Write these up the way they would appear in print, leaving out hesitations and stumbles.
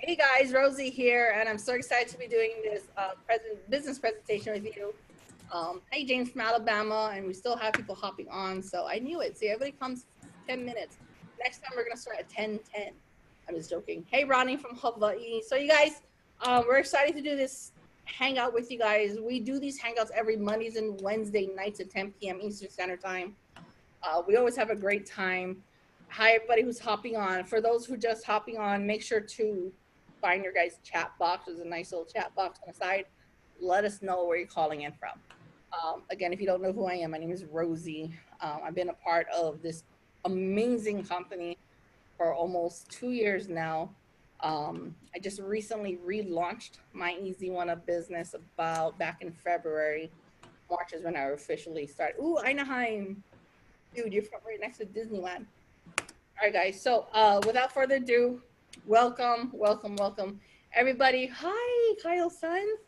Hey guys, Rosie here, and I'm so excited to be doing this business presentation with you. Hey, James from Alabama, and we still have people hopping on, so I knew it. See, everybody comes 10 minutes. Next time we're gonna start at 10:10. I'm just joking. Hey, Ronnie from Hawaii. So you guys, we're excited to do this hangout with you guys. We do these hangouts every Mondays and Wednesday nights at 10 p.m. Eastern Standard Time. We always have a great time. Hi, everybody who's hopping on. For those who just hopping on, make sure to find your guys' chat box. There's a nice little chat box on the side. Let us know where you're calling in from. Again, if you don't know who I am, my name is Rosie. I've been a part of this amazing company for almost 2 years now. I just recently relaunched my Easy1up business about back in February. March is when I officially started. Ooh, Anaheim. Dude, you're right next to Disneyland. All right, guys. So without further ado, welcome. Everybody, hi, Kyle Sons.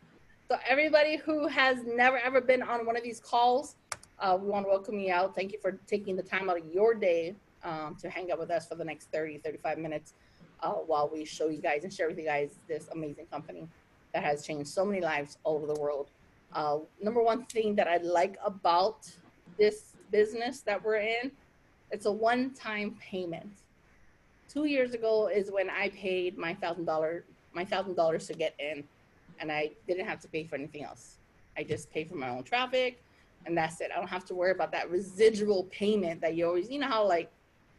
So everybody who has never, ever been on one of these calls, we want to welcome you out. Thank you for taking the time out of your day to hang out with us for the next 30, 35 minutes while we show you guys and share with you guys this amazing company that has changed so many lives all over the world. Number one thing that I like about this business that we're in, it's a one-time payment. 2 years ago is when I paid my $1,000 to get in, and I didn't have to pay for anything else. I just pay for my own traffic, and that's it. I don't have to worry about that residual payment that you always, you know how like,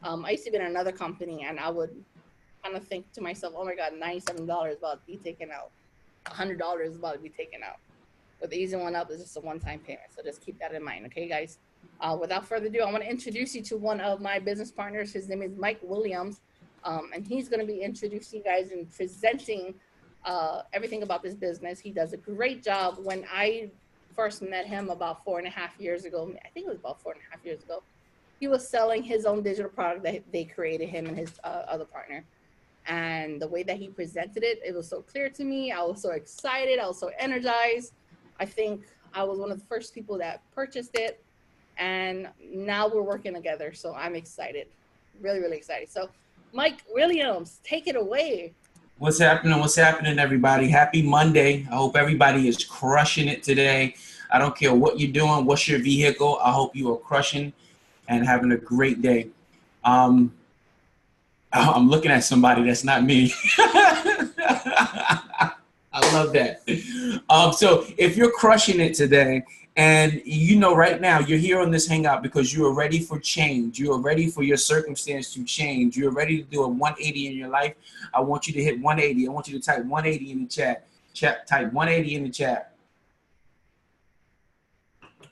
I used to be in another company, and I would kind of think to myself, oh my God, $97 is about to be taken out. $100 is about to be taken out. With Easy1up, it's just a one-time payment. So just keep that in mind, okay, guys? Without further ado, I want to introduce you to one of my business partners. His name is Mike Williams, and he's going to be introducing you guys and presenting everything about this business. He does a great job. When I first met him about 4.5 years ago, I think it was about 4.5 years ago, he was selling his own digital product that they created, him and his other partner. And the way that he presented it, it was so clear to me. I was so excited. I was so energized. I think I was one of the first people that purchased it. And now we're working together. So I'm excited, really, really excited. So Mike Williams, take it away. What's happening? What's happening, everybody? Happy Monday. I hope everybody is crushing it today. I don't care what you're doing, what's your vehicle. I hope you are crushing and having a great day. I'm looking at somebody that's not me. I love that. So if you're crushing it today, and you know right now you're here on this hangout because you are ready for change. You are ready for your circumstance to change. You're ready to do a 180 in your life. I want you to hit 180. I want you to type 180 in the chat. Type 180 in the chat.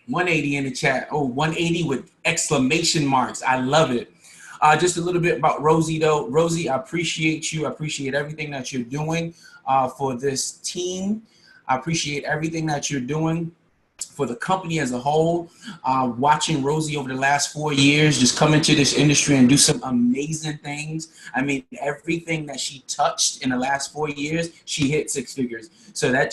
180 in the chat. Oh, 180 with exclamation marks. I love it. Just a little bit about Rosie, though. Rosie, I appreciate you. I appreciate everything that you're doing for this team. I appreciate everything that you're doing for the company as a whole. Watching Rosie over the last 4 years just come into this industry and do some amazing things. I mean, everything that she touched in the last 4 years, she hit 6 figures. So that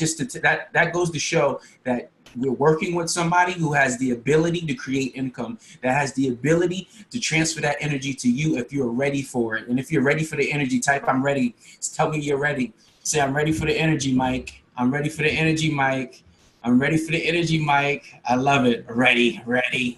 that goes to show that we're working with somebody who has the ability to create income, that has the ability to transfer that energy to you if you're ready for it. And if you're ready for the energy, type I'm ready. Just tell me you're ready. Say I'm ready for the energy, Mike. I'm ready for the energy, Mike. I'm ready for the energy, Mike. I love it. Ready.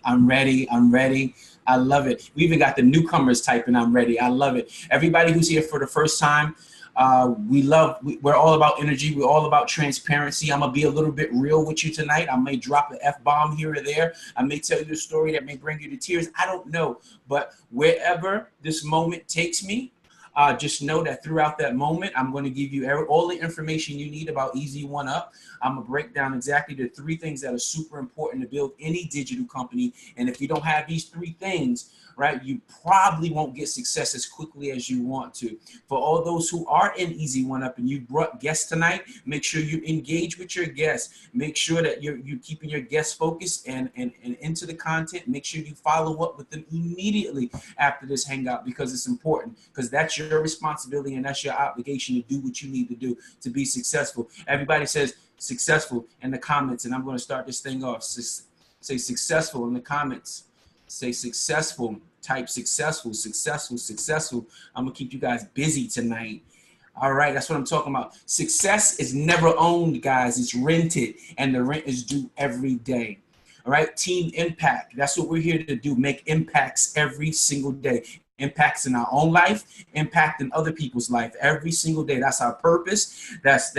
I'm ready. I love it. We even got the newcomers typing I'm ready. I love it. Everybody who's here for the first time, we're all about energy. We're all about transparency. I'm going to be a little bit real with you tonight. I may drop an F-bomb here or there. I may tell you a story that may bring you to tears. I don't know. But wherever this moment takes me, just know that throughout that moment, I'm going to give you all the information you need about Easy1up. I'm going to break down exactly the 3 things that are super important to build any digital company. And if you don't have these 3 things, right, you probably won't get success as quickly as you want to. For all those who are in Easy1up and you brought guests tonight, make sure you engage with your guests. Make sure that you're keeping your guests focused and into the content. Make sure you follow up with them immediately after this hangout because it's important, because that's your responsibility and that's your obligation to do what you need to do to be successful. Everybody says successful in the comments, and I'm going to start this thing off. Say successful in the comments. Say successful. Type successful. I'm going to keep you guys busy tonight. All right, that's what I'm talking about. Success is never owned, guys. It's rented, and the rent is due every day. All right, team impact. That's what we're here to do. Make impacts every single day. Impacts in our own life, impact in other people's life every single day. That's our purpose. That's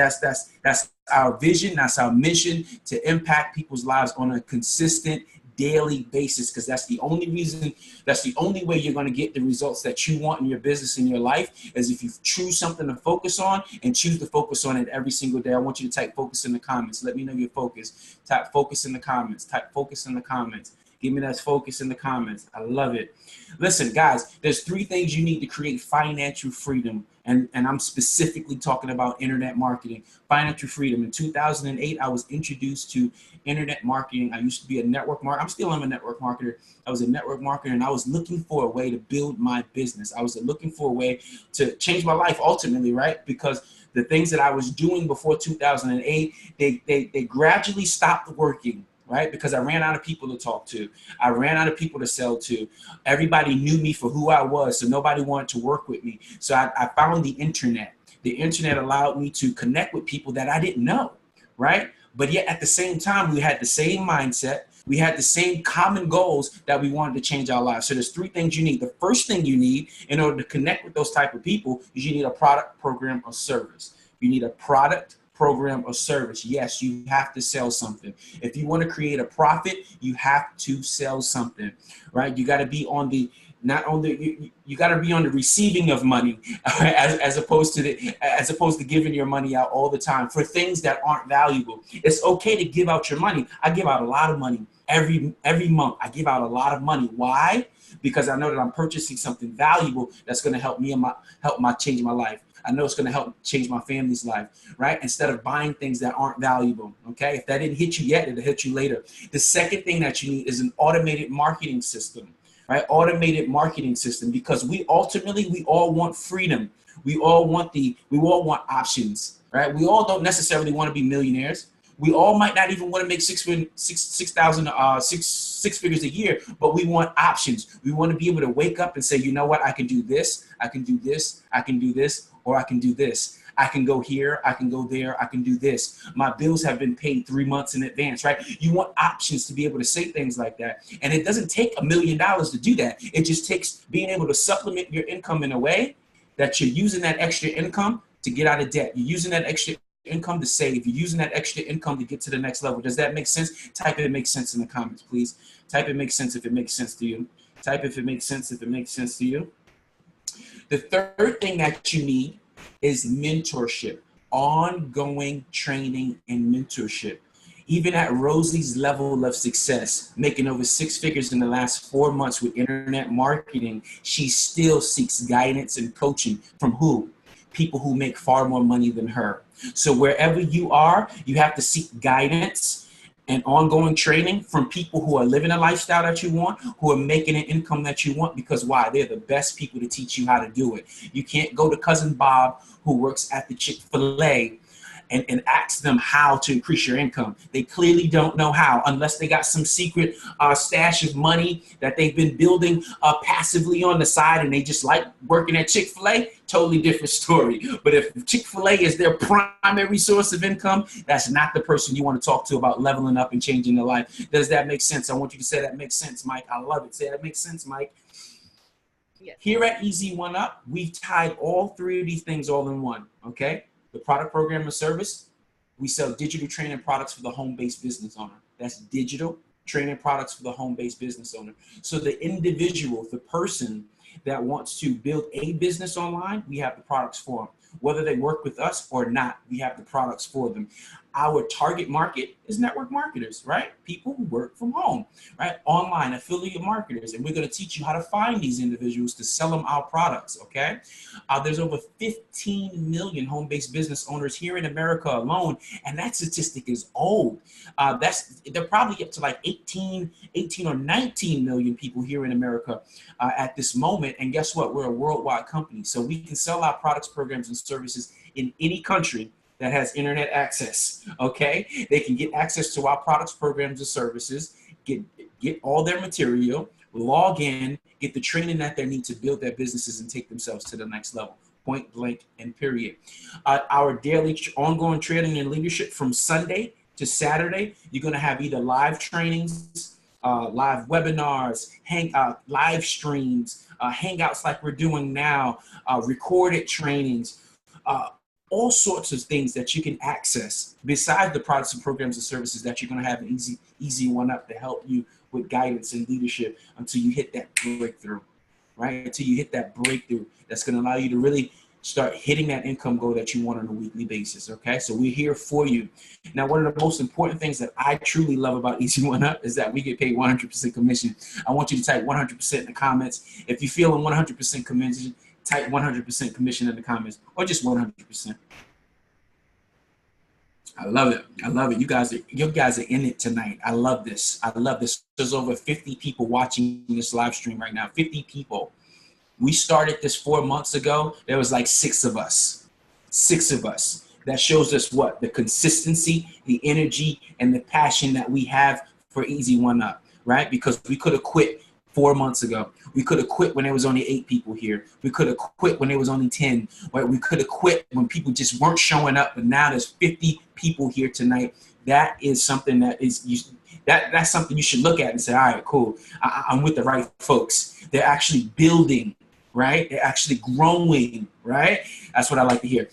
our vision. That's our mission, to impact people's lives on a consistent daily basis, because that's the only reason, that's the only way you're going to get the results that you want in your business, in your life, is if you choose something to focus on and choose to focus on it every single day. I want you to type focus in the comments. Let me know your focus. Type focus in the comments. Type focus in the comments. Give me that focus in the comments. I love it. Listen, guys, there's 3 things you need to create financial freedom. And I'm specifically talking about internet marketing, financial freedom. In 2008, I was introduced to internet marketing. I used to be a network marketer. I'm still a network marketer. I was a network marketer, and I was looking for a way to build my business. I was looking for a way to change my life ultimately, right? Because the things that I was doing before 2008, they gradually stopped working. Right? Because I ran out of people to talk to. I ran out of people to sell to. Everybody knew me for who I was, so nobody wanted to work with me. So I found the internet. The internet allowed me to connect with people that I didn't know, right? But yet at the same time, we had the same mindset. We had the same common goals that we wanted to change our lives. So there's 3 things you need. The first thing you need in order to connect with those type of people is you need a product, program, or service. You need a product, program, or service. Yes, you have to sell something. If you want to create a profit, you have to sell something, right? You got to be on the, not on the, you got to be on the receiving of money, as opposed to giving your money out all the time for things that aren't valuable. It's okay to give out your money. I give out a lot of money every month. I give out a lot of money. Why? Because I know that I'm purchasing something valuable that's going to help me and change my life. I know it's going to help change my family's life, right? Instead of buying things that aren't valuable, okay? If that didn't hit you yet, it'll hit you later. The second thing that you need is an automated marketing system, right? Automated marketing system, because we all want freedom. We all want options, right? We all don't necessarily want to be millionaires. We all might not even want to make six figures a year, but we want options. We want to be able to wake up and say, you know what, I can do this, I can do this, I can do this, or I can do this. I can go here, I can go there, I can do this. My bills have been paid 3 months in advance, right? You want options to be able to say things like that. And it doesn't take $1 million to do that. It just takes being able to supplement your income in a way that you're using that extra income to get out of debt. You're using that extra income to save. You're using that extra income to get to the next level. Does that make sense? Type it makes sense in the comments, please. Type it makes sense if it makes sense to you. Type if it makes sense if it makes sense to you. The third thing that you need is mentorship, ongoing training and mentorship. Even at Rosie's level of success, making over 6 figures in the last 4 months with internet marketing, she still seeks guidance and coaching from who? People who make far more money than her. So wherever you are, you have to seek guidance and ongoing training from people who are living a lifestyle that you want, who are making an income that you want, because why? They're the best people to teach you how to do it. You can't go to Cousin Bob, who works at the Chick-fil-A, and ask them how to increase your income. They clearly don't know how, unless they got some secret stash of money that they've been building passively on the side, and they just like working at Chick-fil-A. Totally different story. But if Chick-fil-A is their primary source of income, that's not the person you want to talk to about leveling up and changing their life. Does that make sense? I want you to say that makes sense, Mike. I love it. Say that makes sense, Mike. Yes. Here at Easy1up, we've tied all 3 of these things all in one, okay? The product, program, and service. We sell digital training products for the home-based business owner. That's digital training products for the home-based business owner. So the individual, the person that wants to build a business online, we have the products for them. Whether they work with us or not, we have the products for them. Our target market is network marketers, right? People who work from home, right? Online affiliate marketers. And we're going to teach you how to find these individuals to sell them our products, okay? There's over 15 million home-based business owners here in America alone, and that statistic is old. They're probably up to like 18 or 19 million people here in America at this moment. And guess what? We're a worldwide company, so we can sell our products, programs, and services in any country that has internet access, okay? They can get access to our products, programs, and services, get all their material, log in, get the training that they need to build their businesses and take themselves to the next level. point blank and period. Our daily ongoing training and leadership from Sunday to Saturday, you're going to have either live trainings, live webinars, live streams, hangouts like we're doing now, recorded trainings, all sorts of things that you can access besides the products and programs and services that you're going to have in Easy1up to help you with guidance and leadership until you hit that breakthrough, right? Until you hit that breakthrough that's going to allow you to really start hitting that income goal that you want on a weekly basis, okay? So we're here for you. Now, one of the most important things that I truly love about Easy1up is that we get paid 100% commission. I want you to type 100% in the comments. If you're feeling 100% commission, type 100% commission in the comments, or just 100%. I love it. I love it. You guys are in it tonight. I love this. I love this. There's over 50 people watching this live stream right now. 50 people. We started this 4 months ago. There was like 6 of us. 6 of us. That shows us what? The consistency, the energy, and the passion that we have for Easy1up, right? Because we could have quit 4 months ago. We could have quit when there was only 8 people here. We could have quit when there was only 10. Right? We could have quit when people just weren't showing up. But now there's 50 people here tonight. That is something that is that's something you should look at and say, all right, cool. I'm with the right folks. They're actually building, right? They're actually growing, right? That's what I like to hear.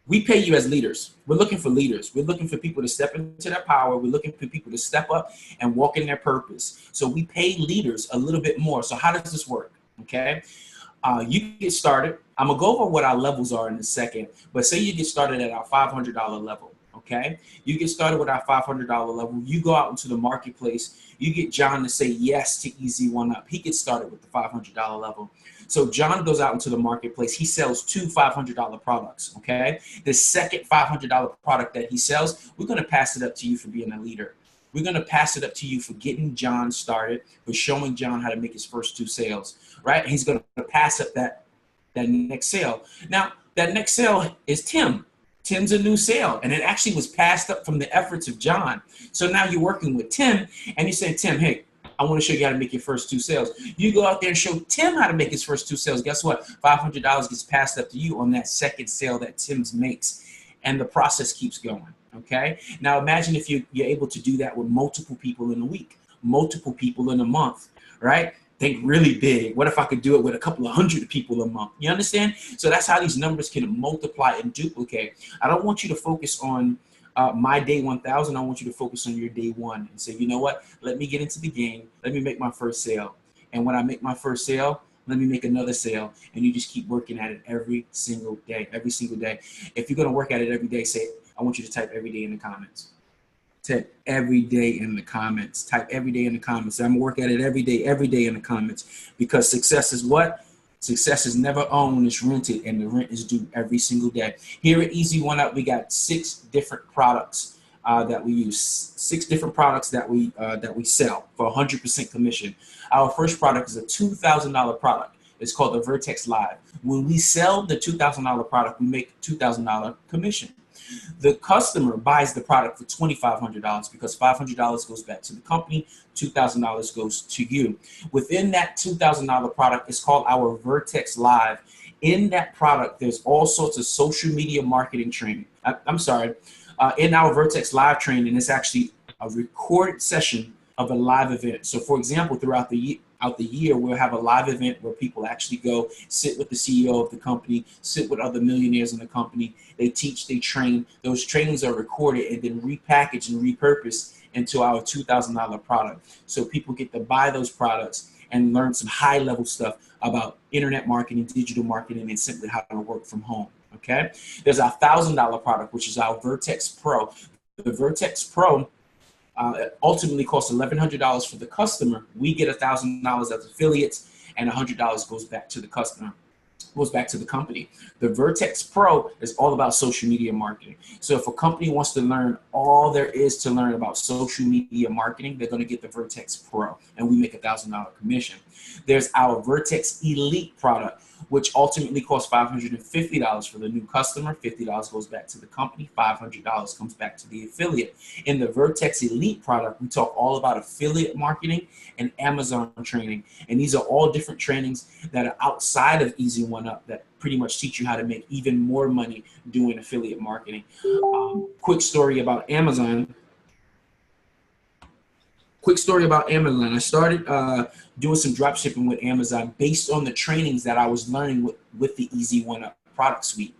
We pay you as leaders. We're looking for leaders. We're looking for people to step into their power. We're looking for people to step up and walk in their purpose. So we pay leaders a little bit more. So how does this work? Okay. You get started. I'm going to go over what our levels are in a second, but say you get started at our $500 level. Okay. You get started with our $500 level. You go out into the marketplace. You get John to say yes to Easy1up. He gets started with the $500 level. So John goes out into the marketplace. He sells 2 $500 products, okay? The second $500 product that he sells, we're going to pass it up to you for being a leader. We're going to pass it up to you for getting John started, for showing John how to make his first 2 sales, right? And he's going to pass up that next sale. Now, that next sale is Tim. Tim's a new sale, and it actually was passed up from the efforts of John. So now you're working with Tim, and you say, Tim, hey, I want to show you how to make your first 2 sales. You go out there and show Tim how to make his first 2 sales. Guess what? $500 gets passed up to you on that second sale that Tim's makes. And the process keeps going, okay? Now imagine if you're able to do that with multiple people in a week, multiple people in a month, right? Think really big. What if I could do it with a couple of 100 people a month? You understand? So that's how these numbers can multiply and duplicate. I don't want you to focus on my day 1000. I want you to focus on your day 1 and say, you know what? Let me get into the game. Let me make my first sale. And when I make my first sale, let me make another sale. And you just keep working at it every single day, every single day. If you're going to work at it every day, say, I want you to type every day in the comments. Type every day in the comments. Type every day in the comments. I'm going to work at it every day in the comments. Because success is what? Success is never owned, it's rented, and the rent is due every single day. Here at Easy1up, we got 6 different products that we use. 6 different products that we sell for 100% commission. Our first product is a $2,000 product. It's called the Vertex Live. When we sell the $2,000 product, we make $2,000 commission. The customer buys the product for $2,500 because $500 goes back to the company, $2,000 goes to you. Within that $2,000 product, it's called our Vertex Live. In that product, there's all sorts of social media marketing training. In our Vertex Live training, it's actually a recorded session of a live event. So for example, throughout the year, we'll have a live event where people actually go sit with the CEO of the company, sit with other millionaires in the company. They teach, they train. Those trainings are recorded and then repackaged and repurposed into our $2,000 product. So people get to buy those products and learn some high level stuff about internet marketing, digital marketing, and simply how to work from home. Okay. There's our $1,000 product, which is our Vertex Pro. The Vertex Pro ultimately costs $1,100 for the customer. We get $1,000 as affiliates, and $100 goes back to the customer, goes back to the company. The Vertex Pro is all about social media marketing. So if a company wants to learn all there is to learn about social media marketing, they're going to get the Vertex Pro, and we make $1,000 commission. There's our Vertex Elite product, which ultimately costs $550 for the new customer. $50 goes back to the company. $500 comes back to the affiliate. In the Vertex Elite product, we talk all about affiliate marketing and Amazon training. And these are all different trainings that are outside of Easy1up that pretty much teach you how to make even more money doing affiliate marketing. Quick story about Amazon. I started doing some drop shipping with Amazon based on the trainings that I was learning with the Easy1up product suite.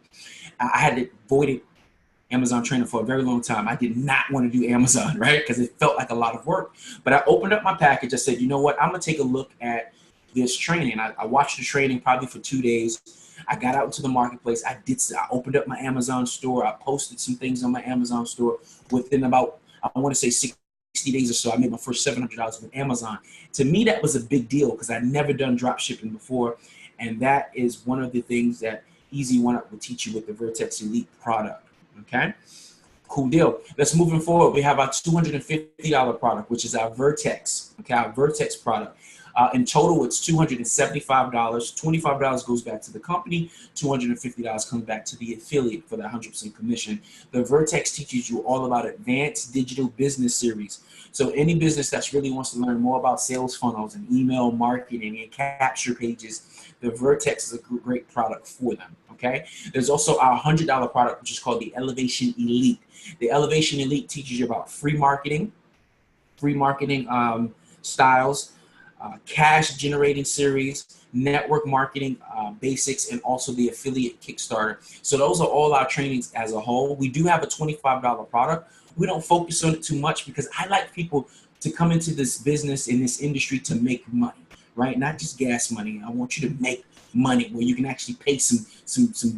I had avoided Amazon training for a very long time. I did not want to do Amazon, right? Because it felt like a lot of work. But I opened up my package. I said, you know what? I'm going to take a look at this training. I watched the training probably for 2 days. I got out into the marketplace. I opened up my Amazon store. I posted some things on my Amazon store. Within about, I want to say 60 days or so, I made my first $700 with Amazon. To me, that was a big deal because I'd never done drop shipping before. And that is one of the things that Easy1up will teach you with the Vertex Elite product. Okay, cool deal. Let's move forward. We have our $250 product, which is our Vertex. Okay, our Vertex product. In total, it's $275. $25 goes back to the company. $250 comes back to the affiliate for the 100% commission. The Vertex teaches you all about advanced digital business series. So any business that really wants to learn more about sales funnels and email marketing and capture pages, the Vertex is a great product for them. Okay. There's also our $100 product, which is called the Elevation Elite. The Elevation Elite teaches you about free marketing styles, cash generating series, network marketing basics, and also the affiliate Kickstarter. So those are all our trainings as a whole. We do have a $25 product. We don't focus on it too much because I like people to come into this business, in this industry, to make money, right? Not just gas money. I want you to make money where you can actually pay some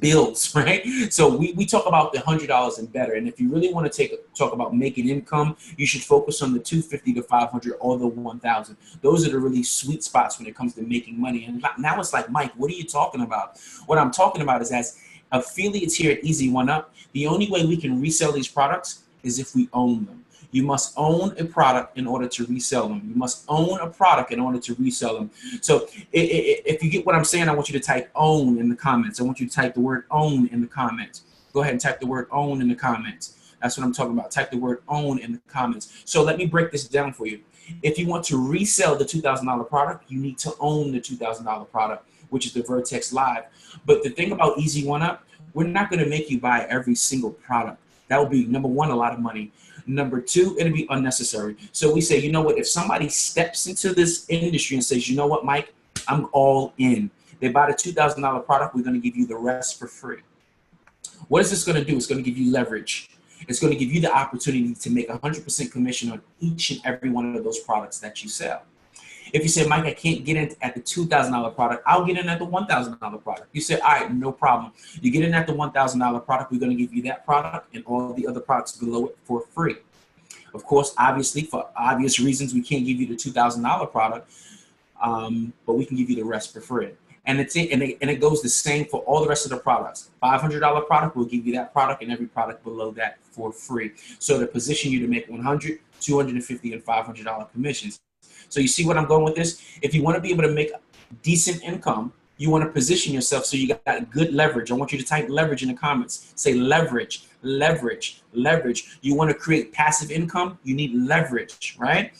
bills, right? So we talk about the $100 and better. And if you really want to talk about making income, you should focus on the $250 to $500 or the $1,000. Those are the really sweet spots when it comes to making money. And now it's like, Mike, what are you talking about? What I'm talking about is, as affiliates here at Easy1up, the only way we can resell these products is if we own them. You must own a product in order to resell them. You must own a product in order to resell them. So if you get what I'm saying, I want you to type own in the comments. I want you to type the word own in the comments. Go ahead and type the word own in the comments. That's what I'm talking about. Type the word own in the comments. So let me break this down for you. If you want to resell the $2,000 product, you need to own the $2,000 product, which is the Vertex Live. But the thing about Easy1up, we're not going to make you buy every single product. That would be, number one, a lot of money. Number two, it'll be unnecessary. So we say, you know what, if somebody steps into this industry and says, you know what, Mike, I'm all in. They buy the $2,000 product, we're going to give you the rest for free. What is this going to do? It's going to give you leverage. It's going to give you the opportunity to make 100% commission on each and every one of those products that you sell. If you say, Mike, I can't get in at the $2,000 product, I'll get in at the $1,000 product. You say, all right, no problem. You get in at the $1,000 product, we're going to give you that product and all the other products below it for free. Of course, obviously, for obvious reasons, we can't give you the $2,000 product, but we can give you the rest for free. And it goes the same for all the rest of the products. $500 product, we'll give you that product and every product below that for free. So to position you to make $100, $250, and $500 commissions. So you see what I'm going with this? If you want to be able to make decent income, you want to position yourself so you got good leverage. I want you to type leverage in the comments. Say leverage, leverage, leverage. You want to create passive income? You need leverage, right?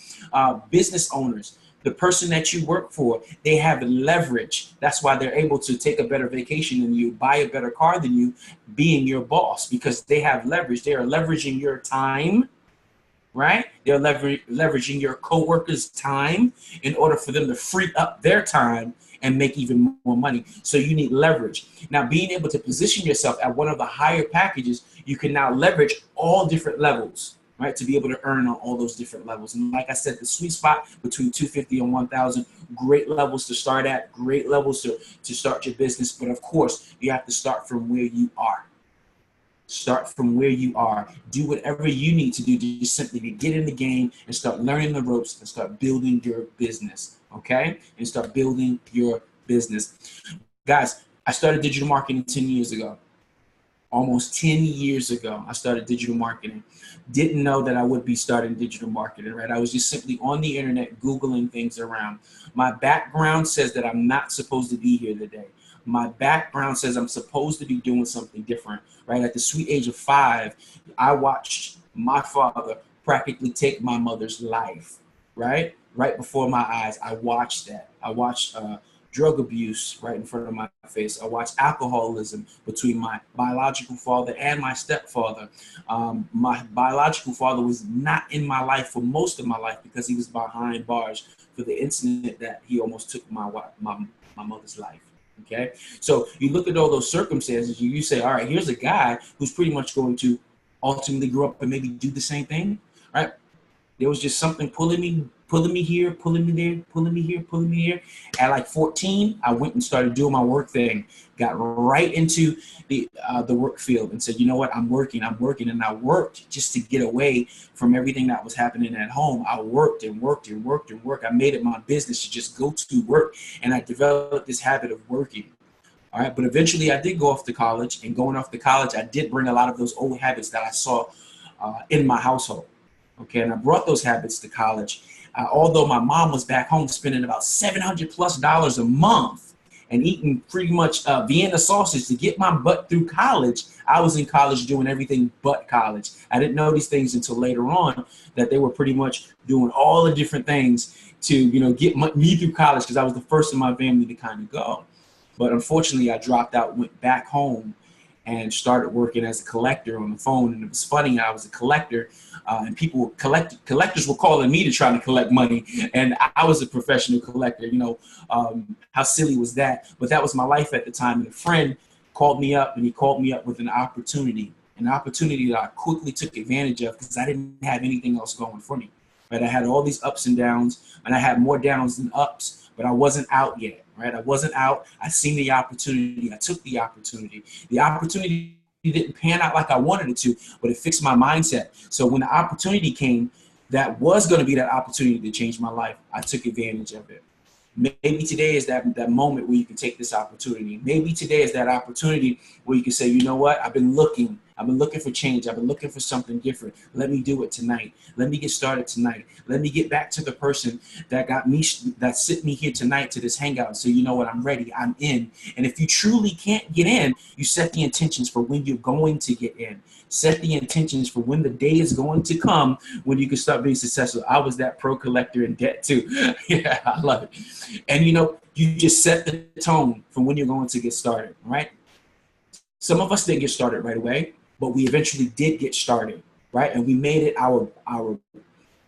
Business owners, the person that you work for, they have leverage. That's why they're able to take a better vacation than you, buy a better car than you, being your boss, because they have leverage. They are leveraging your time, right? They're leveraging your coworkers' time in order for them to free up their time and make even more money. So you need leverage. Now, being able to position yourself at one of the higher packages, you can now leverage all different levels, right? To be able to earn on all those different levels. And like I said, the sweet spot between $250 and $1,000, great levels to start at, great levels to start your business. But of course, you have to start from where you are. Start from where you are. Do whatever you need to do to just simply to get in the game and start learning the ropes and start building your business, okay? And start building your business. Guys, I started digital marketing 10 years ago. Almost 10 years ago, I started digital marketing. Didn't know that I would be starting digital marketing, right? I was just simply on the internet, Googling things around. My background says that I'm not supposed to be here today. My background says I'm supposed to be doing something different, right? At the sweet age of 5, I watched my father practically take my mother's life, right? Right before my eyes. I watched that. I watched drug abuse right in front of my face. I watched alcoholism between my biological father and my stepfather. My biological father was not in my life for most of my life because he was behind bars for the incident that he almost took my mother's life. Okay, so you look at all those circumstances, you say, all right, here's a guy who's pretty much going to ultimately grow up and maybe do the same thing, right? There was just something pulling me here, pulling me there, pulling me here, pulling me here. At like 14, I went and started doing my work thing, got right into the work field and said, you know what, I'm working. And I worked just to get away from everything that was happening at home. I worked and worked and worked and worked. I made it my business to just go to work, and I developed this habit of working. All right, but eventually I did go off to college, and going off to college, I did bring a lot of those old habits that I saw in my household. Okay, and I brought those habits to college. Although my mom was back home spending about $700+ a month and eating pretty much Vienna sausage to get my butt through college, I was in college doing everything but college. I didn't know these things until later on, that they were pretty much doing all the different things to, you know, get me through college, because I was the first in my family to kind of go. But unfortunately, I dropped out, went back home, and started working as a collector on the phone. And it was funny, I was a collector, and collectors were calling me to try to collect money, and I was a professional collector. You know, how silly was that? But that was my life at the time. And a friend called me up, and he called me up with an opportunity that I quickly took advantage of, because I didn't have anything else going for me. Right? I had all these ups and downs, and I had more downs than ups, but I wasn't out yet. Right? I wasn't out. I seen the opportunity. I took the opportunity. The opportunity didn't pan out like I wanted it to, but it fixed my mindset. So when the opportunity came, that was going to be that opportunity to change my life, I took advantage of it. Maybe today is that moment where you can take this opportunity. Maybe today is that opportunity where you can say, you know what, I've been looking for change. I've been looking for something different. Let me do it tonight. Let me get started tonight. Let me get back to the person that sent me here tonight to this hangout and say, you know what, I'm ready, I'm in. And if you truly can't get in, you set the intentions for when you're going to get in. Set the intentions for when the day is going to come when you can start being successful. I was that pro collector in debt too. Yeah, I love it. And you know, you just set the tone for when you're going to get started, right? Some of us didn't get started right away, but we eventually did get started, right? And we made it our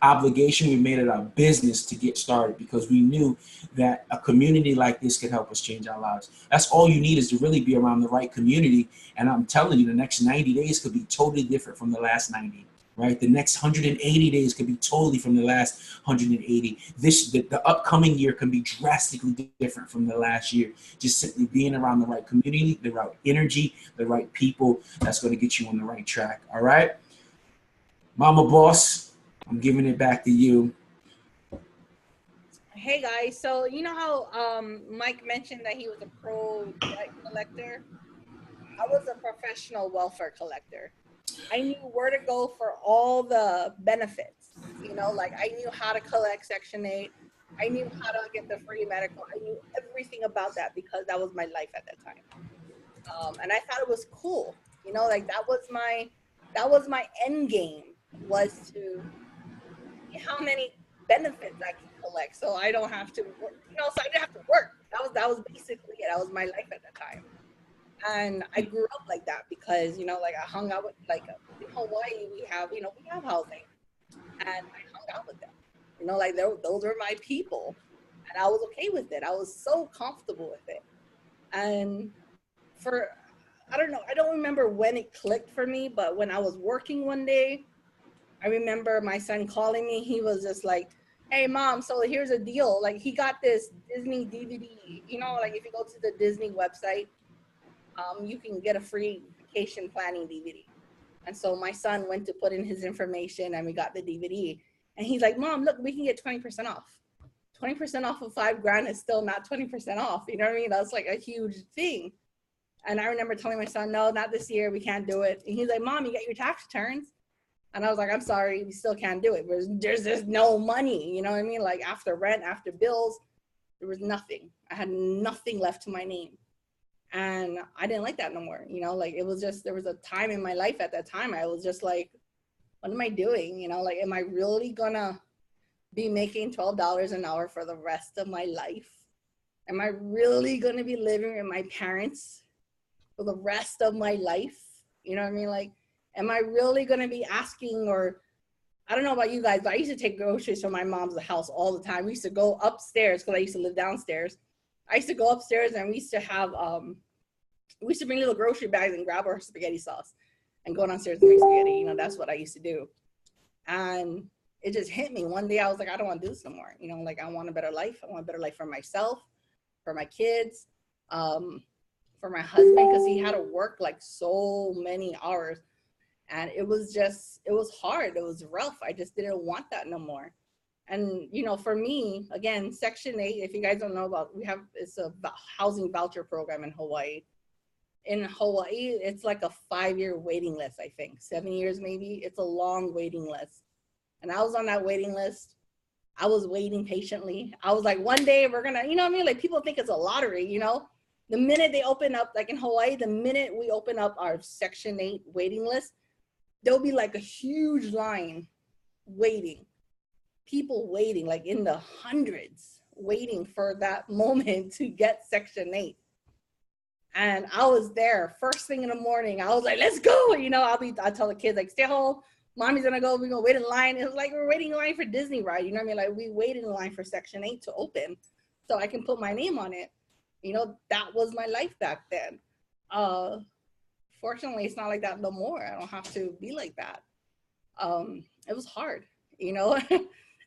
obligation, we made it our business to get started, because we knew that a community like this could help us change our lives. That's all you need, is to really be around the right community. And I'm telling you, the next 90 days could be totally different from the last 90, right? The next 180 days could be totally from the last 180. The upcoming year can be drastically different from the last year. Just simply being around the right community, the right energy, the right people, that's going to get you on the right track. All right, Mama Boss, I'm giving it back to you. Hey guys, so you know how Mike mentioned that he was a pro debt collector? I was a professional welfare collector. I knew where to go for all the benefits. You know, like I knew how to collect Section 8. I knew how to get the free medical. I knew everything about that because that was my life at that time. And I thought it was cool. You know, like that was my end game, was to see how many benefits I can collect, so I don't have to work. You know, so I didn't have to work. That was basically it. That was my life at that time. And I grew up like that because, you know, like I hung out with, like in Hawaii, we have housing, and I hung out with them. You know, like those were my people, and I was okay with it. I was so comfortable with it. And I don't know, I don't remember when it clicked for me, but when I was working one day, I remember my son calling me. He was just like, hey mom, so here's a deal. Like he got this Disney DVD, you know, like if you go to the Disney website, you can get a free vacation planning DVD. And so my son went to put in his information and we got the DVD. And he's like, Mom, look, we can get 20% off. 20% off of $5,000 is still not 20% off. You know what I mean? That's like a huge thing. And I remember telling my son, no, not this year. We can't do it. And he's like, Mom, you got your tax returns. And I was like, I'm sorry, we still can't do it. There's just no money. You know what I mean? Like after rent, after bills, there was nothing. I had nothing left to my name. And I didn't like that no more. You know, like it was just, there was a time in my life at that time, I was just like, what am I doing? You know, like, am I really gonna be making $12 an hour for the rest of my life? Am I really gonna be living with my parents for the rest of my life? You know what I mean? Like, am I really gonna be asking, or I don't know about you guys, but I used to take groceries from my mom's house all the time. We used to go upstairs because I used to live downstairs. I used to go upstairs and we used to have, we used to bring little grocery bags and grab our spaghetti sauce and go downstairs and make spaghetti. You know, that's what I used to do. And it just hit me one day. I was like, I don't want to do this no more. You know, like I want a better life. I want a better life for myself, for my kids, for my husband, because he had to work like so many hours. And it was just, it was hard. It was rough. I just didn't want that no more. And, you know, for me, again, Section 8, if you guys don't know about, it's a housing voucher program in Hawaii. In Hawaii, it's like a 5-year waiting list, I think, 7 years maybe. It's a long waiting list. And I was on that waiting list. I was waiting patiently. I was like, one day we're gonna, you know what I mean? Like people think it's a lottery, you know? The minute they open up, like in Hawaii, the minute we open up our Section 8 waiting list, there'll be like a huge line waiting. People waiting, like in the hundreds, waiting for that moment to get Section 8. And I was there first thing in the morning. I was like, let's go. You know, I'll tell the kids, like, stay home. Mommy's gonna go, we're gonna wait in line. It was like we're waiting in line for Disney ride. You know what I mean? Like we waited in line for Section 8 to open so I can put my name on it. You know, that was my life back then. Fortunately, it's not like that no more. I don't have to be like that. It was hard, you know.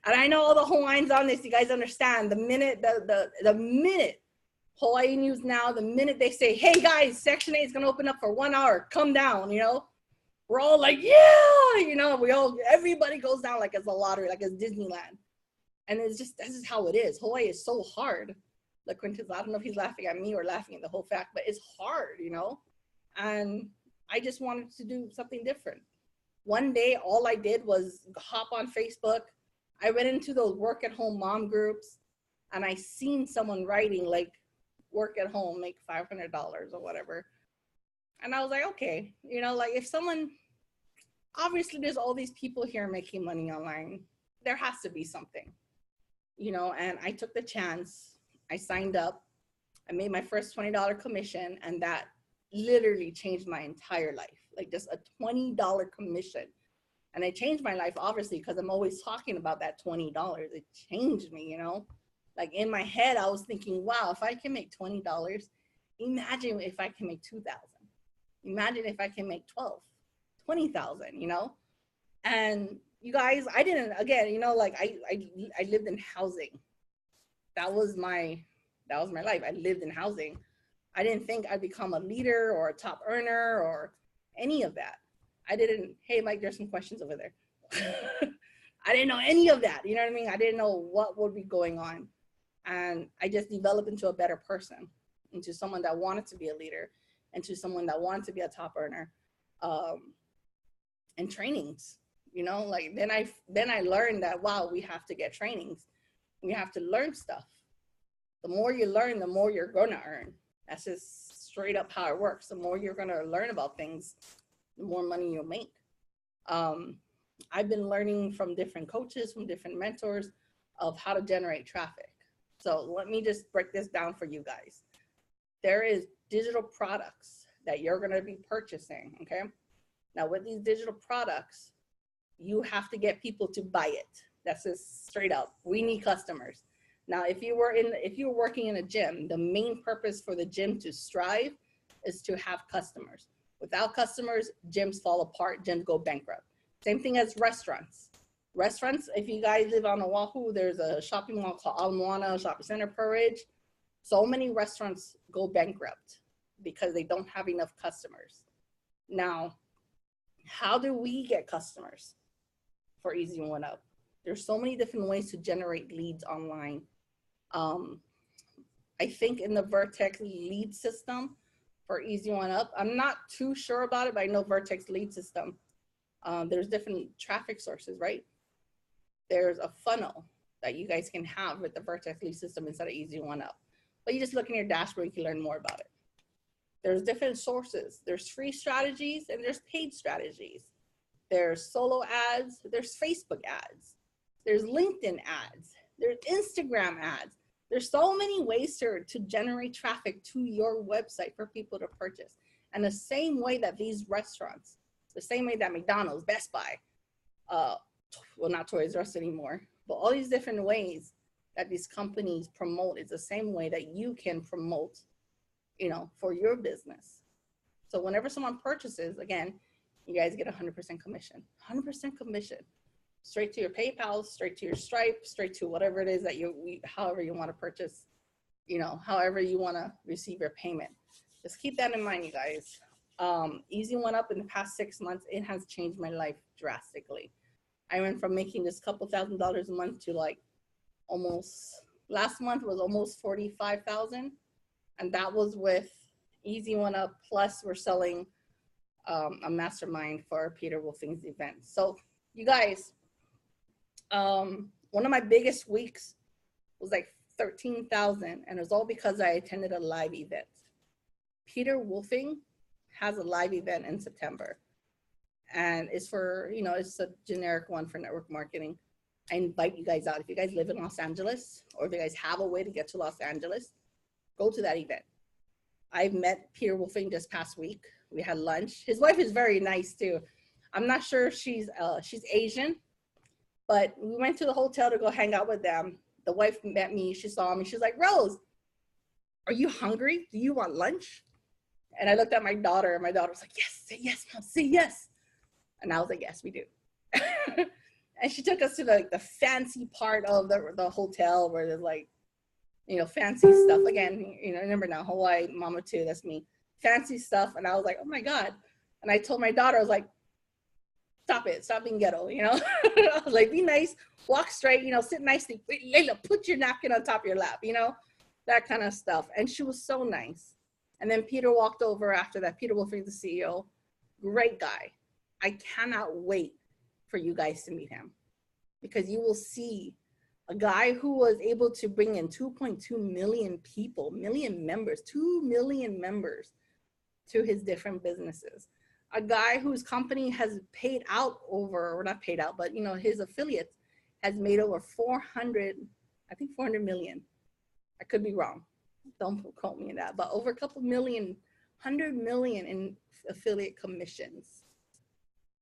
And I know all the Hawaiians on this, you guys understand. The minute the minute Hawaii News Now, the minute they say, hey guys, Section 8 is gonna open up for 1 hour, come down, you know. We're all like, yeah, you know, everybody goes down like it's a lottery, like it's Disneyland. And it's just, this is how it is. Hawaii is so hard. Like Quintus, I don't know if he's laughing at me or laughing at the whole fact, but it's hard, you know? And I just wanted to do something different. One day, all I did was hop on Facebook. I went into those work at home mom groups and I seen someone writing like, work at home, make $500 or whatever. And I was like, okay, you know, like if someone, obviously there's all these people here making money online. There has to be something, you know, and I took the chance. I signed up. I made my first $20 commission, and that literally changed my entire life. Like just a $20 commission. And it changed my life, obviously, because I'm always talking about that $20. It changed me, you know, like in my head, I was thinking, wow, if I can make $20, imagine if I can make 2,000. Imagine if I can make 12, 20,000, you know? And you guys, I didn't, again, you know, like I lived in housing. That was my life. I lived in housing. I didn't think I'd become a leader or a top earner or any of that. I didn't, hey, Mike, there's some questions over there. I didn't know any of that. You know what I mean? I didn't know what would be going on. And I just developed into a better person, into someone that wanted to be a leader, into someone that wanted to be a top earner, and trainings, you know, like then I learned that, wow, we have to get trainings. We have to learn stuff. The more you learn, the more you're going to earn. That's just straight up how it works. The more you're going to learn about things, the more money you'll make. I've been learning from different coaches, from different mentors of how to generate traffic. So let me just break this down for you guys. There is digital products that you're going to be purchasing, okay? Now with these digital products, you have to get people to buy it. That's just straight up. We need customers. Now, if you were working in a gym, the main purpose for the gym to strive is to have customers. Without customers, gyms fall apart, gyms go bankrupt. Same thing as restaurants. Restaurants, if you guys live on Oahu, there's a shopping mall called Ala Moana Shopping Center, Pearridge. So many restaurants go bankrupt because they don't have enough customers. Now, how do we get customers for Easy1up? There's so many different ways to generate leads online. I think in the Vertex lead system for Easy1up, I'm not too sure about it, but I know Vertex lead system. There's different traffic sources, right? There's a funnel that you guys can have with the Vertex lead system instead of Easy1up. But you just look in your dashboard, you can learn more about it. There's different sources. There's free strategies and there's paid strategies. There's solo ads, there's Facebook ads, there's LinkedIn ads, there's Instagram ads. There's so many ways to generate traffic to your website for people to purchase. And the same way that these restaurants, the same way that McDonald's, Best Buy, well, not Toys R Us anymore, but all these different ways that these companies promote is the same way that you can promote, you know, for your business. So whenever someone purchases, again, you guys get 100% commission, 100% commission, straight to your PayPal, straight to your Stripe, straight to whatever it is that however you want to purchase, you know, however you want to receive your payment. Just keep that in mind, you guys. Easy1up in the past 6 months, it has changed my life drastically. I went from making this couple $1,000s a month to like almost, last month was almost 45,000. And that was with Easy1up, plus we're selling a mastermind for Peter Wolfing's event. So you guys, one of my biggest weeks was like 13,000, and it was all because I attended a live event. Peter Wolfing has a live event in September, and it's for, you know, it's a generic one for network marketing. I invite you guys out. If you guys live in Los Angeles, or if you guys have a way to get to Los Angeles, go to that event. I've met Peter Wolfing this past week. We had lunch. His wife is very nice too. I'm not sure if she's Asian, but we went to the hotel to go hang out with them. The wife met me. She saw me. She's like, Rose, are you hungry? Do you want lunch? And I looked at my daughter, and my daughter was like, yes, say yes, Mom, say yes. And I was like, yes, we do. And she took us to the fancy part of the hotel where there's like, you know, fancy stuff. Again, you know, remember now, Hawaii, mama too, that's me. Fancy stuff. And I was like, oh my God. And I told my daughter, I was like, stop it, stop being ghetto, you know? I was like, be nice, walk straight, you know, sit nicely. Layla, put your napkin on top of your lap, you know? That kind of stuff. And she was so nice. And then Peter walked over after that. Peter Wolfing, the CEO, great guy. I cannot wait for you guys to meet him, because you will see a guy who was able to bring in 2.2 million people, 2 million members to his different businesses. A guy whose company has paid out over, or not paid out, but, you know, his affiliates has made over 400 million. I could be wrong. Don't quote me on that, but over a couple million, 100 million in affiliate commissions.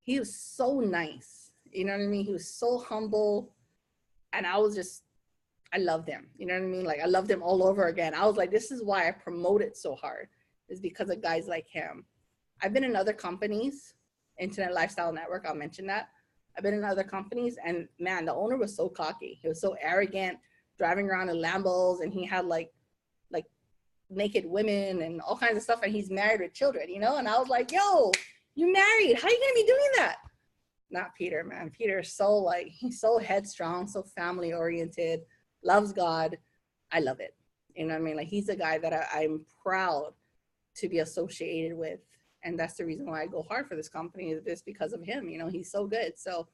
He was so nice. You know what I mean? He was so humble. And I loved him. You know what I mean? Like, I loved him all over again. I was like, this is why I promote it so hard, is because of guys like him. I've been in other companies, Internet Lifestyle Network, I'll mention that. I've been in other companies, and man, the owner was so cocky. He was so arrogant, driving around in Lambos, and he had like naked women and all kinds of stuff, and he's married with children, you know? And I was like, yo, you married, how are you gonna be doing that? Not Peter, man. Peter is so like, he's so headstrong, so family oriented, loves God. I love it. You know what I mean? Like, he's a guy that I'm proud to be associated with. And that's the reason why I go hard for this company, is just because of him. You know, he's so good. So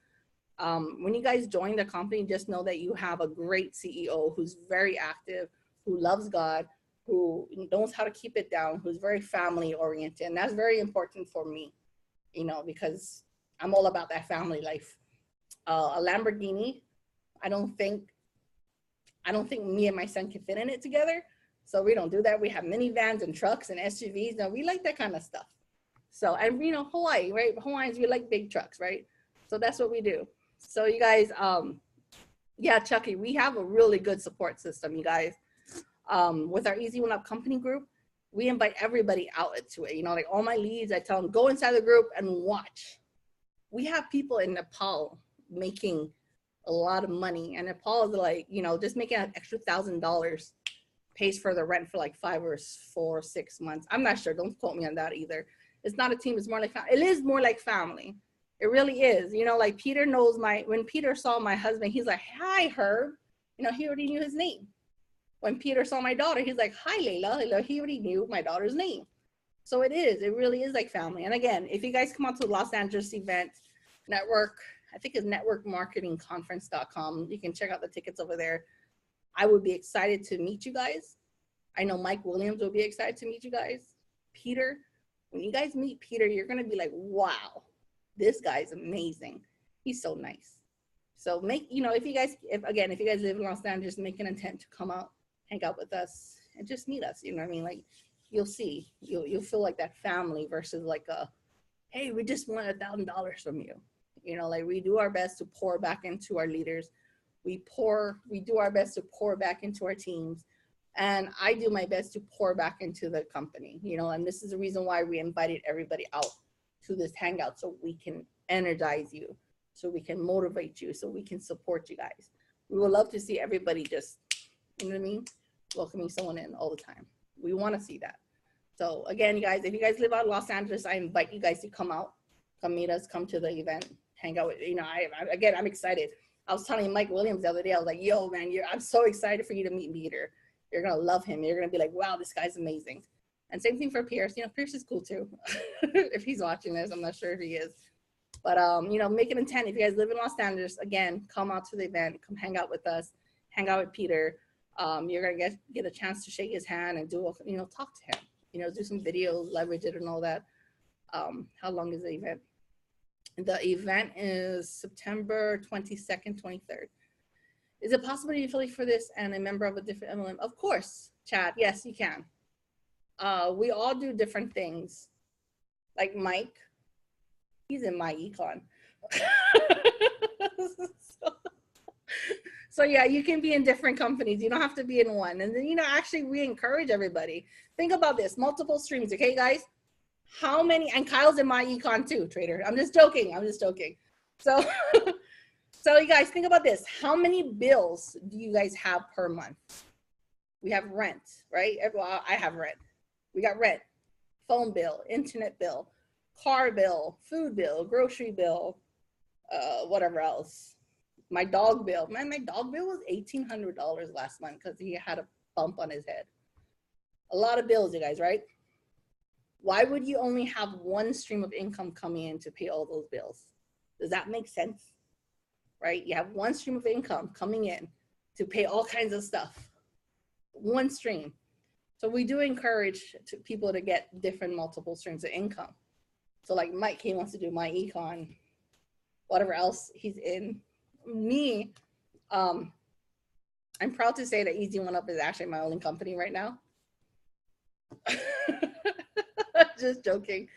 when you guys join the company, just know that you have a great CEO who's very active, who loves God, who knows how to keep it down, who's very family oriented. And that's very important for me, you know, because I'm all about that family life. A Lamborghini, I don't think me and my son can fit in it together. So we don't do that. We have minivans and trucks and SUVs. Now, we like that kind of stuff. So, and you know, Hawaii, right? Hawaiians, we like big trucks, right? So that's what we do. So you guys, yeah, Chucky, we have a really good support system, you guys. With our Easy1up company group, we invite everybody out to it. You know, like all my leads, I tell them, go inside the group and watch. We have people in Nepal making a lot of money, and Nepal is like, you know, just making an extra $1,000 pays for the rent for like 5 or 6 months. I'm not sure. Don't quote me on that either. It's not a team. It's more like family. It is more like family. It really is. You know, like Peter knows when Peter saw my husband, he's like, hi, Herb. You know, he already knew his name. When Peter saw my daughter, he's like, hi, Layla. He already knew my daughter's name. So it really is like family. And again, if you guys come out to the Los Angeles event, network, I think it's networkmarketingconference.com. You can check out the tickets over there. I would be excited to meet you guys. I know Mike Williams will be excited to meet you guys. Peter, when you guys meet Peter, you're going to be like, wow, this guy's amazing. He's so nice. So make, you know, if you guys live in Los Angeles, make an intent to come out, hang out with us, and just meet us. You know what I mean? Like, you'll see, you'll feel like that family versus like a, hey, we just want $1,000 from you. You know, like, we do our best to pour back into our leaders. We do our best to pour back into our teams. And I do my best to pour back into the company, you know, and this is the reason why we invited everybody out to this hangout, so we can energize you, so we can motivate you, so we can support you guys. We would love to see everybody just, you know what I mean, welcoming someone in all the time. We want to see that. So again, you guys, if you guys live out in Los Angeles, I invite you guys to come out, come meet us, come to the event, hang out with, you know, I'm excited. I was telling Mike Williams the other day, I was like, yo, man, I'm so excited for you to meet Peter. You're going to love him. You're going to be like, wow, this guy's amazing. And same thing for Pierce. You know, Pierce is cool too. If he's watching this, I'm not sure if he is. But, you know, make an intent. If you guys live in Los Angeles, again, come out to the event, come hang out with us, hang out with Peter. You're going to get a chance to shake his hand and do, you know, talk to him, you know, do some videos, leverage it and all that. How long is the event? The event is September 22nd, 23rd. Is it possible to affiliate for this and a member of a different MLM? Of course, Chad. Yes, you can. We all do different things. Like Mike, he's in my econ. So yeah, you can be in different companies. You don't have to be in one. And then, you know, actually we encourage everybody. Think about this, multiple streams, okay, guys? How many, and Kyle's in my econ too, trader. I'm just joking. So, so you guys think about this. How many bills do you guys have per month? We have rent, right? Well, I have rent. We got rent, phone bill, internet bill, car bill, food bill, grocery bill, whatever else. My dog bill. Man, my dog bill was $1,800 last month because he had a bump on his head. A lot of bills, you guys, right? Why would you only have one stream of income coming in to pay all those bills? Does that make sense? Right? You have one stream of income coming in to pay all kinds of stuff. One stream. So we do encourage people to get different multiple streams of income. So like Mike, he wants to do my econ, whatever else he's in. Me, I'm proud to say that Easy1up is actually my only company right now. Just joking.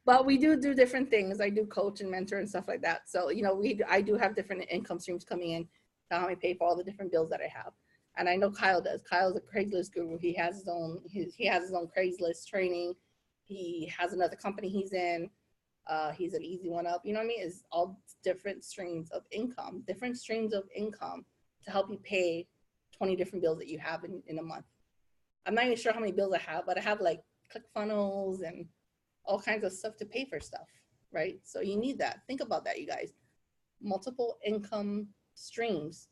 But we do different things. I do coach and mentor and stuff like that. So, you know, I do have different income streams coming in to help me pay for all the different bills that I have. And I know Kyle does. Kyle's a Craigslist guru. He has his own Craigslist training. He has another company he's in. He's an Easy1up. You know what I mean? It's all different streams of income to help you pay 20 different bills that you have in a month. I'm not even sure how many bills I have, but I have like ClickFunnels and all kinds of stuff to pay for stuff, right? So you need that. Think about that, you guys. Multiple income streams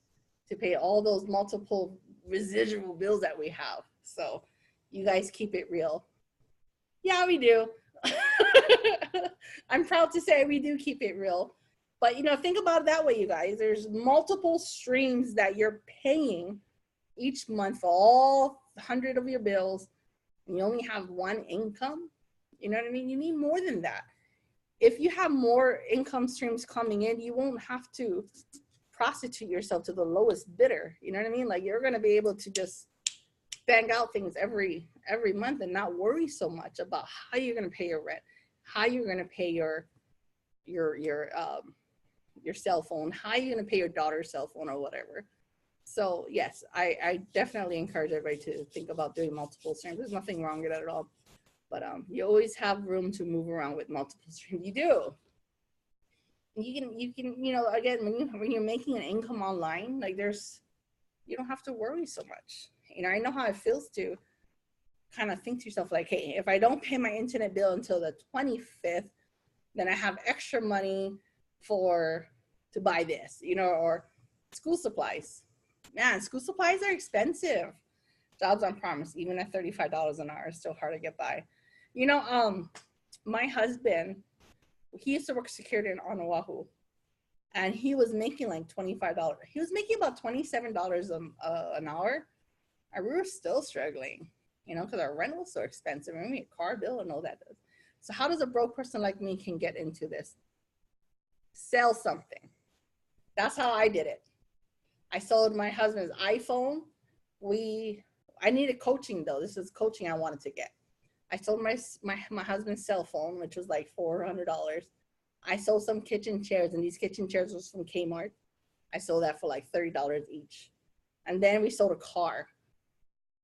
to pay all those multiple residual bills that we have. So you guys keep it real. Yeah, we do. I'm proud to say we do keep it real. But, you know, think about it that way, you guys. There's multiple streams that you're paying each month for all 100 of your bills, and you only have one income. You know what I mean? You need more than that. If you have more income streams coming in, you won't have to prostitute yourself to the lowest bidder. You know what I mean? Like, you're going to be able to just bang out things every month and not worry so much about how you're going to pay your rent, how you're going to pay your cell phone, how you're going to pay your daughter's cell phone or whatever. So yes, I definitely encourage everybody to think about doing multiple streams. There's nothing wrong with that at all. But you always have room to move around with multiple streams. You do. You can, you know, again, when you're making an income online, like you don't have to worry so much. You know, I know how it feels to kind of think to yourself like, hey, if I don't pay my internet bill until the 25th, then I have extra money to buy this, you know, or school supplies. Man, school supplies are expensive. Jobs on promise, even at $35 an hour, is still hard to get by. You know, my husband, he used to work security on Oahu, and he was making like $25. He was making about $27 an hour, and we were still struggling. you know, because our rent was so expensive. I mean, a car bill and all that. So how does a broke person like me can get into this? Sell something. That's how I did it. I sold my husband's iPhone. I needed coaching though. This is coaching I wanted to get. I sold my husband's cell phone, which was like $400. I sold some kitchen chairs, and these kitchen chairs was from Kmart. I sold that for like $30 each. And then we sold a car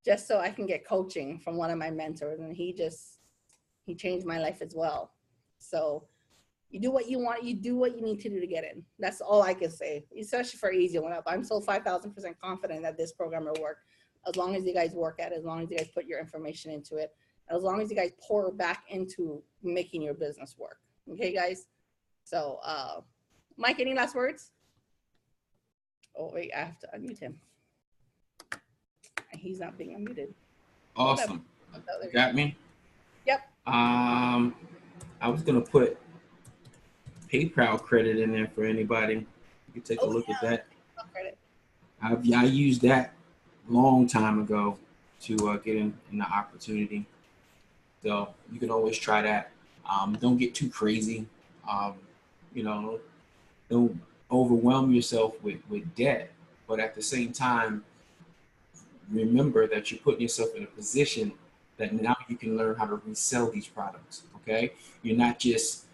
just so I can get coaching from one of my mentors. And he changed my life as well. So you do what you want. You do what you need to do to get in. That's all I can say, especially for Easy1up. I'm so 5,000% confident that this program will work as long as you guys work at it, as long as you guys put your information into it, as long as you guys pour back into making your business work. Okay, guys? So, Mike, any last words? Oh, wait, I have to unmute him. He's not being unmuted. Awesome. You got me? Yep. I was going to put PayPal credit in there for anybody. You can take a look at that. Credit. I used that long time ago to get in the opportunity. So you can always try that. Don't get too crazy. You know, don't overwhelm yourself with debt. But at the same time, remember that you're putting yourself in a position that now you can learn how to resell these products. Okay? You're not just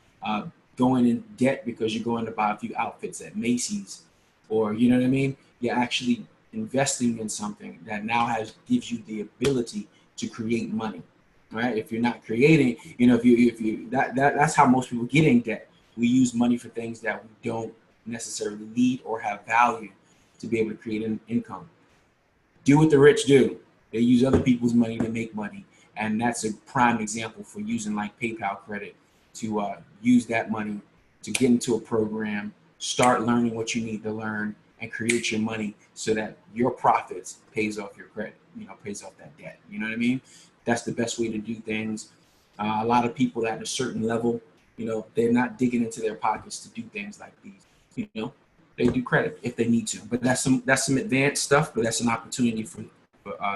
going in debt because you're going to buy a few outfits at Macy's, or you know what I mean? You're actually investing in something that now gives you the ability to create money, right? If you're not creating, you know, that's how most people get in debt. We use money for things that we don't necessarily need or have value to be able to create an income. Do what the rich do. They use other people's money to make money. And that's a prime example for using like PayPal credit to use that money to get into a program, start learning what you need to learn, and create your money so that your profits pays off your credit, you know, pays off that debt. You know what I mean? That's the best way to do things. A lot of people at a certain level, you know, they're not digging into their pockets to do things like these. You know, they do credit if they need to, but that's some advanced stuff. But that's an opportunity for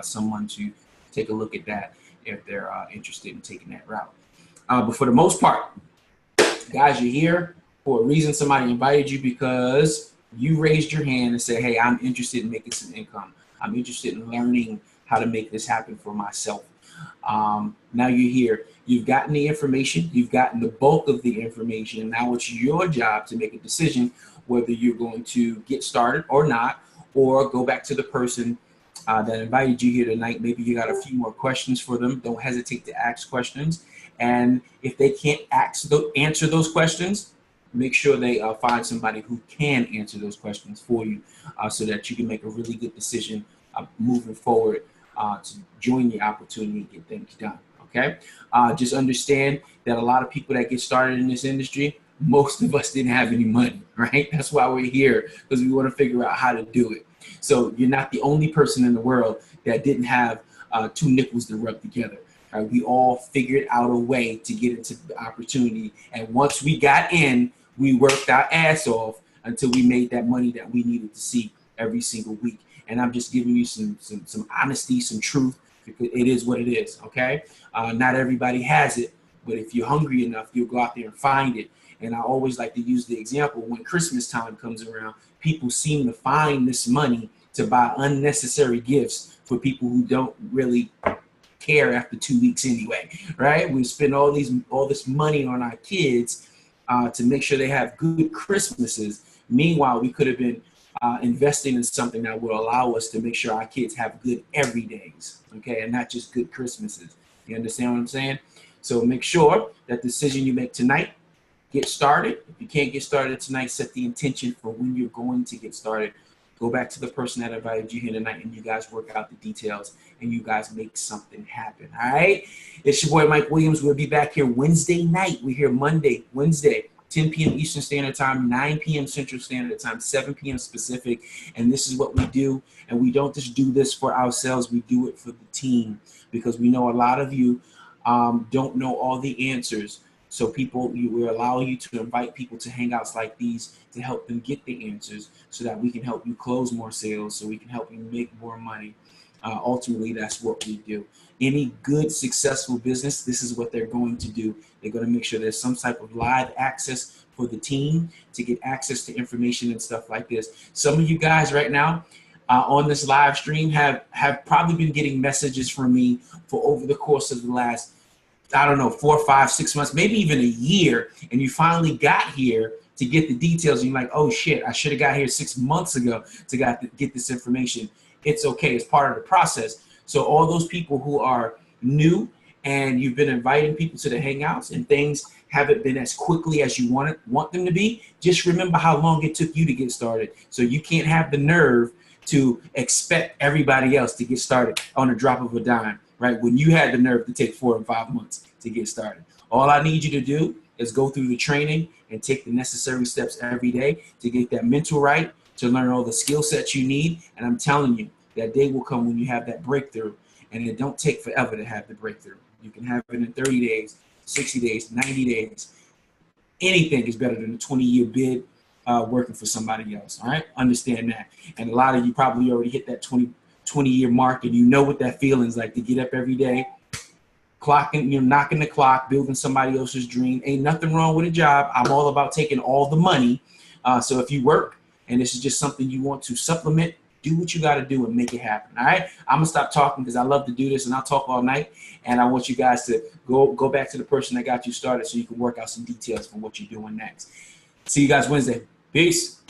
someone to take a look at that if they're interested in taking that route. But for the most part, guys, you're here for a reason. Somebody invited you because you raised your hand and said, hey, I'm interested in making some income. I'm interested in learning how to make this happen for myself. Now you're here. You've gotten the information. You've gotten the bulk of the information. Now it's your job to make a decision whether you're going to get started or not, or go back to the person that invited you here tonight. Maybe you got a few more questions for them. Don't hesitate to ask questions. And if they can't answer those questions, make sure they find somebody who can answer those questions for you so that you can make a really good decision moving forward to join the opportunity and get things done. Okay? Just understand that a lot of people that get started in this industry, most of us didn't have any money, right? That's why we're here, because we want to figure out how to do it. So you're not the only person in the world that didn't have 2 nickels to rub together. Right? We all figured out a way to get into the opportunity. And once we got in, we worked our ass off until we made that money that we needed to see every single week. And I'm just giving you some honesty, some truth, because it is what it is, okay? Not everybody has it, but if you're hungry enough, you'll go out there and find it. And I always like to use the example, when Christmas time comes around, people seem to find this money to buy unnecessary gifts for people who don't really care after 2 weeks anyway, right? We spend all this money on our kids to make sure they have good Christmases. Meanwhile, we could have been investing in something that will allow us to make sure our kids have good everydays, okay, and not just good Christmases. You understand what I'm saying? So make sure that the decision you make tonight, get started. If you can't get started tonight, set the intention for when you're going to get started. Go back to the person that invited you here tonight, and you guys work out the details, and you guys make something happen, all right? It's your boy, Mike Williams. We'll be back here Wednesday night. We're here Wednesday, 10 p.m. Eastern Standard Time, 9 p.m. Central Standard Time, 7 p.m. Pacific, and this is what we do. And we don't just do this for ourselves. We do it for the team, because we know a lot of you don't know all the answers. So we allow you to invite people to hangouts like these to help them get the answers so that we can help you close more sales, so we can help you make more money. Ultimately, that's what we do. Any good, successful business, this is what they're going to do. They're going to make sure there's some type of live access for the team to get access to information and stuff like this. Some of you guys right now on this live stream have probably been getting messages from me for over the course of the last, I don't know, 4, 5, 6 months, maybe even a year, and you finally got here to get the details, and you're like, oh shit, I should have got here 6 months ago to get this information. It's okay, it's part of the process. So all those people who are new and you've been inviting people to the Hangouts and things haven't been as quickly as you want them to be, just remember how long it took you to get started. So you can't have the nerve to expect everybody else to get started on a drop of a dime, right? When you had the nerve to take 4 and 5 months to get started. All I need you to do is go through the training and take the necessary steps every day to get that mental right, to learn all the skill sets you need. And I'm telling you, that day will come when you have that breakthrough, and it don't take forever to have the breakthrough. You can have it in 30 days, 60 days, 90 days. Anything is better than a 20-year bid working for somebody else, all right? Understand that. And a lot of you probably already hit that 20-year mark, and you know what that feeling's like to get up every day, clocking, knocking the clock, building somebody else's dream. Ain't nothing wrong with a job. I'm all about taking all the money. So if you work and this is just something you want to supplement, do what you got to do and make it happen. All right. I'm going to stop talking because I love to do this and I'll talk all night. And I want you guys to go back to the person that got you started so you can work out some details for what you're doing next. See you guys Wednesday. Peace.